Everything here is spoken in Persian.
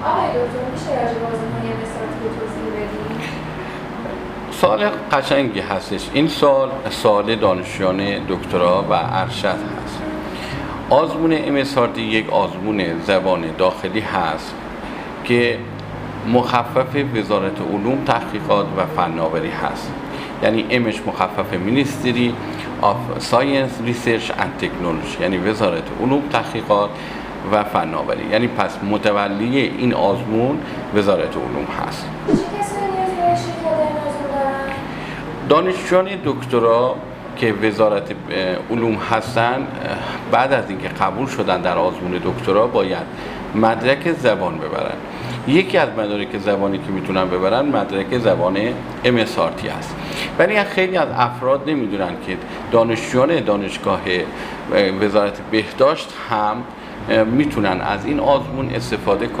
آقای دکتر میشه راجع به آزمون MSRT توضیح بدید؟ سوال قشنگی هستش. این سوال دانشجویان دکترا و ارشد هست. آزمون MSRT یک آزمون زبان داخلی هست که مخفف وزارت علوم تحقیقات و فناوری هست. یعنی امش مخفف مینیستری آف ساینس ریسرچ اند تکنولوژی، یعنی وزارت علوم تحقیقات و فناوری. یعنی پس متولی این آزمون وزارت علوم هست. چه کسایی نیاز به شرکت در این آزمون دارن؟ دانشجویان دکترا که وزارت علوم هستن بعد از اینکه قبول شدن در آزمون دکترا باید مدرک زبان ببرن. یکی از مدارک زبانی که میتونن ببرن مدرک زبان MSRT است. ولی خیلی از افراد نمیدونن که دانشجویان دانشگاه وزارت بهداشت هم میتونن از این آزمون استفاده کنن.